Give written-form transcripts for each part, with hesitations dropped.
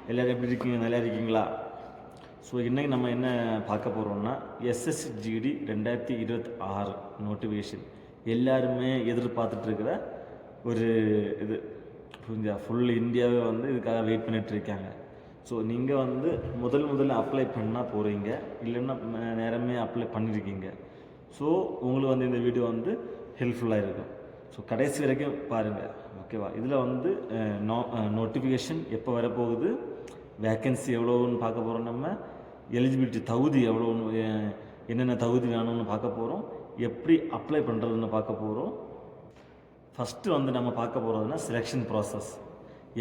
எல்லோரும் எப்படி இருக்கீங்க? நல்லா இருக்கீங்களா? ஸோ இன்றைக்கி நம்ம என்ன பார்க்க போகிறோம்னா எஸ்எஸ்ஜிடி 2026 நோட்டிஃபிகேஷன் எல்லாருமே எதிர்பார்த்துட்ருக்கிற ஒரு இது புரிஞ்சா ஃபுல் இந்தியாவே வந்து இதுக்காக வெயிட் பண்ணிகிட்ருக்காங்க. ஸோ நீங்கள் வந்து முதல்ல அப்ளை பண்ணால் போகிறீங்க, இல்லைன்னா நேரமே அப்ளை பண்ணியிருக்கீங்க. ஸோ உங்களுக்கு வந்து இந்த வீடியோ வந்து ஹெல்ப்ஃபுல்லாக இருக்கும். ஸோ கடைசி வரைக்கும் பாருங்கள், ஓகேவா? இதில் வந்து நோட்டிஃபிகேஷன் எப்போ வரப்போகுது, வேக்கன்சி எவ்வளோன்னு பார்க்க போகிறோம், நம்ம எலிஜிபிலிட்டி தகுதி எவ்வளோன்னு, என்னென்ன தகுதி வேணும்னு பார்க்க போகிறோம், எப்படி அப்ளை பண்ணுறதுன்னு பார்க்க போகிறோம். ஃபஸ்ட்டு வந்து நம்ம பார்க்க போகிறதுனா செலெக்ஷன் ப்ராசஸ்,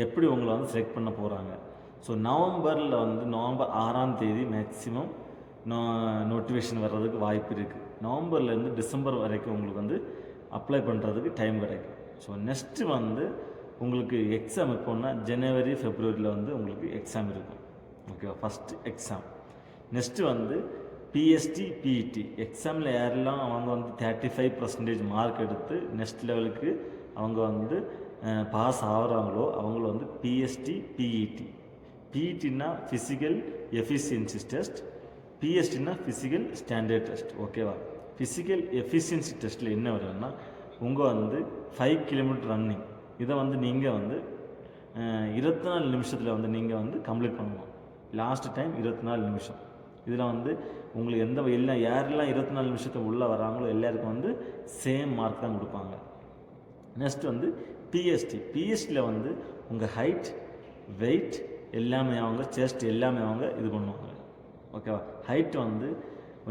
எப்படி உங்களை வந்து செலக்ட் பண்ண போகிறாங்க. ஸோ நவம்பர் 6ஆம் தேதி மேக்ஸிமம் நோட்டிஃபிகேஷன் வர்றதுக்கு வாய்ப்பு இருக்குது. நவம்பர்லேருந்து டிசம்பர் வரைக்கும் உங்களுக்கு வந்து அப்ளை பண்ணுறதுக்கு டைம் கிடைக்கும். ஸோ நெக்ஸ்ட்டு வந்து உங்களுக்கு எக்ஸாம் எப்போன்னா ஜனவரி ஃபெப்ரவரியில் வந்து உங்களுக்கு எக்ஸாம் இருக்கும், ஓகேவா? First exam. நெக்ஸ்ட்டு வந்து பிஎஸ்டி பிஇடி எக்ஸாமில் யாரெல்லாம் அவங்க வந்து 35% மார்க் எடுத்து நெக்ஸ்ட் லெவலுக்கு அவங்க வந்து பாஸ் ஆகிறாங்களோ அவங்கள வந்து பிஎஸ்டி பிஇடி. பிஇடின்னா ஃபிசிக்கல் எஃபிஷியன்சி டெஸ்ட், பிஎஸ்டின்னா ஃபிசிக்கல் ஸ்டாண்டர்ட் டெஸ்ட், ஓகேவா? ஃபிசிக்கல் எஃபிஷியன்சி டெஸ்ட்டில் என்ன வரும்னா உங்கள் வந்து 5 கிலோமீட்டர் ரன்னிங், இதை வந்து நீங்கள் வந்து 24 நிமிஷத்தில் வந்து நீங்கள் வந்து கம்ப்ளீட் பண்ணணும். லாஸ்ட் டைம் 24 நிமிஷம். இதில் வந்து உங்களுக்கு யாரெல்லாம் 24 நிமிஷத்துக்கு உள்ளே வராங்களோ எல்லாருக்கும் வந்து சேம் மார்க் தான் கொடுப்பாங்க. நெக்ஸ்ட் வந்து பிஎஸ்டியில் வந்து உங்கள் ஹைட், வெயிட் எல்லாமே அவங்க, செஸ்ட் எல்லாமே அவங்க இது பண்ணுவாங்க, ஓகேவா? ஹைட் வந்து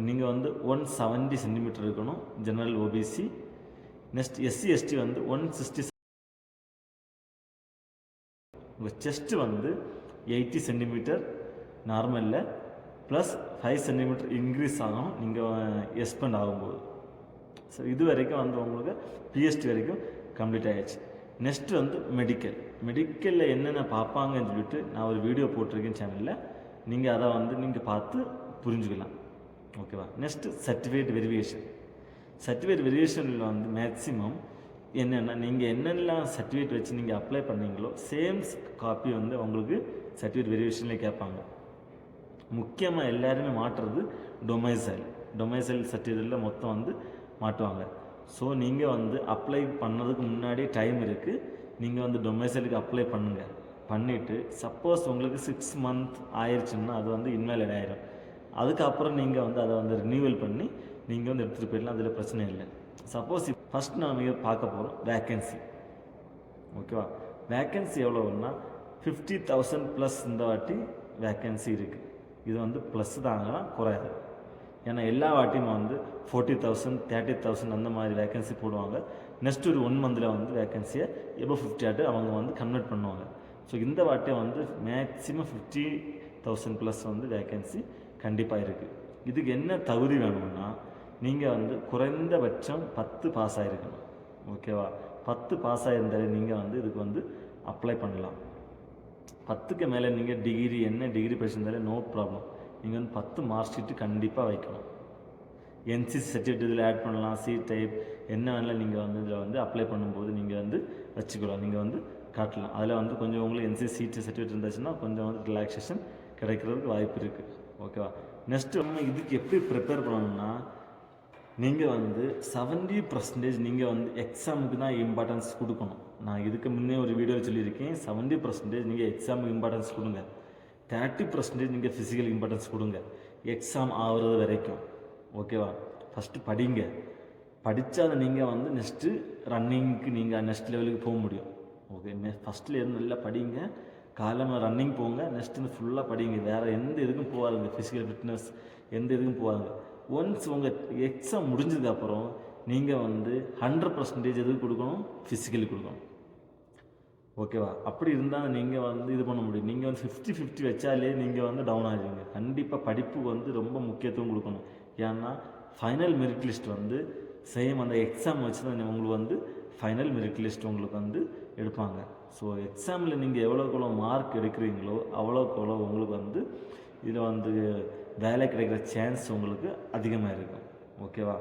நீங்கள் வந்து 170 சென்டிமீட்டர் இருக்கணும், ஜெனரல் ஓபிசி. நெக்ஸ்ட் எஸ்சி/எஸ்டி வந்து 160. உங்கள் செஸ்ட்டு வந்து 80 சென்டிமீட்டர் நார்மலில் ப்ளஸ் 5 சென்டிமீட்டர் இன்க்ரீஸ் ஆகும் நீங்கள் எக்ஸ்பெண்ட் ஆகும்போது. ஸோ இது வரைக்கும் வந்து உங்களுக்கு பிஎஸ்டி வரைக்கும் கம்ப்ளீட் ஆகிடுச்சு. நெக்ஸ்ட்டு வந்து மெடிக்கலில் என்னென்ன பார்ப்பாங்கன்னு சொல்லிட்டு நான் ஒரு வீடியோ போட்டிருக்கேன் சேனலில், நீங்கள் அதை வந்து நீங்கள் பார்த்து புரிஞ்சுக்கலாம், ஓகேவா? நெக்ஸ்ட்டு சர்டிஃபிகேட் வெரிஃபிகேஷனில் வந்து மேக்ஸிமம் என்னென்னா நீங்கள் என்னென்னலாம் சர்டிஃபிகேட் வச்சு நீங்கள் அப்ளை பண்ணீங்களோ சேம் காப்பி வந்து உங்களுக்கு சர்டிஃபிகேட் வெரிஃபிகேஷன்லேயே கேட்பாங்க. முக்கியமாக எல்லாருமே மாட்டுறது டொமைசைல் சர்டிஃபிகேட்டில் மொத்தம் வந்து மாட்டுவாங்க. ஸோ நீங்கள் வந்து அப்ளை பண்ணதுக்கு முன்னாடி டைம் இருக்குது, நீங்கள் வந்து டொமைசைலுக்கு அப்ளை பண்ணுங்கள். பண்ணிவிட்டு சப்போஸ் உங்களுக்கு 6 மந்த் ஆயிடுச்சுன்னா அது வந்து இன்வேலிட் ஆயிரும். அதுக்கப்புறம் நீங்கள் வந்து அதை வந்து ரினியூவல் பண்ணி நீங்கள் வந்து எடுத்துகிட்டு போயிடலாம், அதில் பிரச்சனை இல்லை. சப்போஸ் ஃபஸ்ட் நம்ம பார்க்க போகிறோம் வேக்கன்சி, ஓகேவா? வேக்கன்சி எவ்வளோன்னா 50,000 ப்ளஸ் இந்த வாட்டி வேக்கன்சி இருக்குது. இது வந்து ப்ளஸ் தாங்கன்னா குறையாது. ஏன்னா எல்லா வாட்டியும் வந்து 40,000 30,000 அந்த மாதிரி வேக்கன்சி போடுவாங்க. நெக்ஸ்ட் ஒரு 1 மந்தில் வந்து வேக்கன்சியை எபோ 50 ஆட்டு அவங்க வந்து கன்வெர்ட் பண்ணுவாங்க. ஸோ இந்த வாட்டியை வந்து மேக்ஸிமம் 50,000 ப்ளஸ் வந்து வேக்கன்சி கண்டிப்பாக இருக்குது. இதுக்கு என்ன தகுதி வேணும்னா நீங்கள் வந்து குறைந்தபட்சம் 10 பாஸ் ஆகிருக்கணும், ஓகேவா? 10 பாஸ் ஆகிருந்தாலே நீங்கள் வந்து இதுக்கு வந்து அப்ளை பண்ணலாம். 10க்கு மேலே நீங்கள் டிகிரி படிச்சிருந்தாலே நோ ப்ராப்ளம். நீங்கள் வந்து 10 மார்க் ஷீட்டு கண்டிப்பாக வைக்கணும். என்சிசி சர்டிஃபிகேட் இதில் ஆட் பண்ணலாம், சி டைப் என்ன வேணாலும் நீங்கள் வந்து இதில் வந்து அப்ளை பண்ணும்போது நீங்கள் வந்து வச்சுக்கலாம், நீங்கள் வந்து காட்டலாம். அதில் வந்து கொஞ்சம் உங்களுக்கு என்சிசி சர்டிஃபிகேட் இருந்துச்சுன்னா கொஞ்சம் வந்து ரிலாக்ஸேஷன் கிடைக்கிறதுக்கு வாய்ப்பு இருக்குது, ஓகேவா? நெக்ஸ்ட்டு நம்ம இதுக்கு எப்படி ப்ரிப்பேர் பண்ணணும்னா நீங்கள் வந்து 70% நீங்கள் வந்து எக்ஸாமுக்கு தான் இம்பார்ட்டன்ஸ் கொடுக்கணும். நான் இதுக்கு முன்னே ஒரு வீடியோவில் சொல்லியிருக்கேன், 70% நீங்கள் எக்ஸாமுக்கு இம்பார்ட்டன்ஸ் கொடுங்க, 30% நீங்கள் ஃபிசிக்கல் இம்பார்ட்டன்ஸ் கொடுங்க எக்ஸாம் ஆகிறது வரைக்கும், ஓகேவா? ஃபஸ்ட்டு படிங்க, படித்தா அதை நீங்கள் வந்து நெக்ஸ்ட்டு ரன்னிங்க்கு நீங்கள் நெக்ஸ்ட் லெவலுக்கு போக முடியும், ஓகே? ஃபஸ்ட்டில் இருந்து நல்லா படிங்க, காலையில் ரன்னிங் போங்க, நெக்ஸ்ட்டு ஃபுல்லாக படிங்க, வேறு எந்த இதுக்கும் போகாதுங்க, ஃபிசிக்கல் ஃபிட்னஸ் எந்த இதுக்கும் போகாதுங்க. ஒன்ஸ் உங்கள் எக்ஸாம் முடிஞ்சதுக்கப்புறம் நீங்கள் வந்து 100% எதுக்கு கொடுக்கணும், ஃபிசிக்கலுக்கு கொடுக்கணும், ஓகேவா? அப்படி இருந்தால் நீங்கள் வந்து இது பண்ண முடியும். நீங்கள் வந்து 50-50 வச்சாலே நீங்கள் வந்து டவுன் ஆகிடுவீங்க. கண்டிப்பாக படிப்புக்கு வந்து ரொம்ப முக்கியத்துவம் கொடுக்கணும். ஏன்னா ஃபைனல் மெரிட் லிஸ்ட் வந்து சேம் அந்த எக்ஸாம் வச்சு தான் உங்களுக்கு வந்து ஃபைனல் மெரிட் லிஸ்ட் உங்களுக்கு வந்து எடுப்பாங்க. ஸோ எக்ஸாமில் நீங்கள் எவ்வளோக்கு மார்க் எடுக்கிறீங்களோ அவ்வளோக்கு உங்களுக்கு வந்து இதில் வந்து வேலை கிடைக்கிற சான்ஸ் உங்களுக்கு அதிகமாக இருக்கும், ஓகேவா?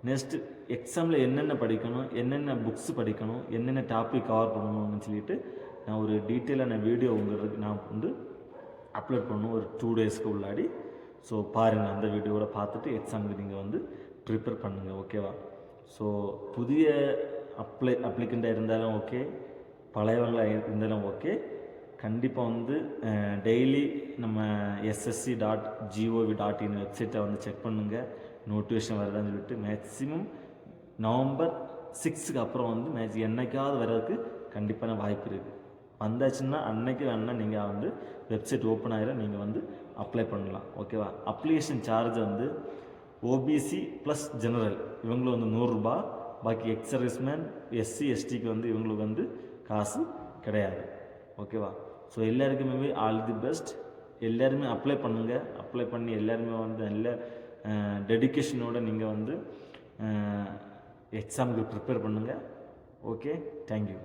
நெக்ஸ்ட்டு எக்ஸாமில் என்னென்ன படிக்கணும், என்னென்ன புக்ஸ் படிக்கணும், என்னென்ன டாபிக் கவர் பண்ணணும்னு சொல்லிட்டு நான் ஒரு டீட்டெயிலான வீடியோ உங்களுக்கு நான் வந்து அப்லோட் பண்ணுவோம் ஒரு 2 டேஸ்க்கு உள்ளாடி. ஸோ பாருங்கள், அந்த வீடியோவோட பார்த்துட்டு எக்ஸாமுக்கு நீங்கள் வந்து ப்ரிப்பேர் பண்ணுங்கள். ஓகேவா? ஸோ புதிய அப்ளிகண்ட்டாக இருந்தாலும் ஓகே, பழையவங்களாக இருந்தாலும் ஓகே, கண்டிப்பாக வந்து டெய்லி நம்ம ssc.gov.in வெப்சைட்டை வந்து செக் பண்ணுங்கள். நோட்டிஃபிகேஷன் வருதான்னு சொல்லிட்டு மேக்ஸிமம் நவம்பர் 6க்கு அப்புறம் வந்து என்னைக்காவது வர்றதுக்கு கண்டிப்பான வாய்ப்பு இருக்குது. வந்தாச்சுன்னா அன்னைக்கு வேணால் நீங்கள் வந்து வெப்சைட் ஓப்பன் ஆகிடும், நீங்கள் வந்து அப்ளை பண்ணலாம். ஓகேவா? அப்ளிகேஷன் சார்ஜ் வந்து ஓபிசி ப்ளஸ் ஜெனரல் இவங்களுக்கு வந்து 100 ரூபா, பாக்கி எக்ஸர்விஸ்மேன் எஸ்சி எஸ்டிக்கு வந்து இவங்களுக்கு வந்து காசு கிடையாது. ஓகேவா? ஸோ எல்லாருக்குமே ஆல் தி பெஸ்ட். எல்லாருமே அப்ளை பண்ணுங்கள். அப்ளை பண்ணி எல்லாருமே வந்து நல்ல டெடிக்கேஷனோடு நீங்கள் வந்து எக்ஸாமுக்கு ப்ரிப்பேர் பண்ணுங்கள். Okay, thank you.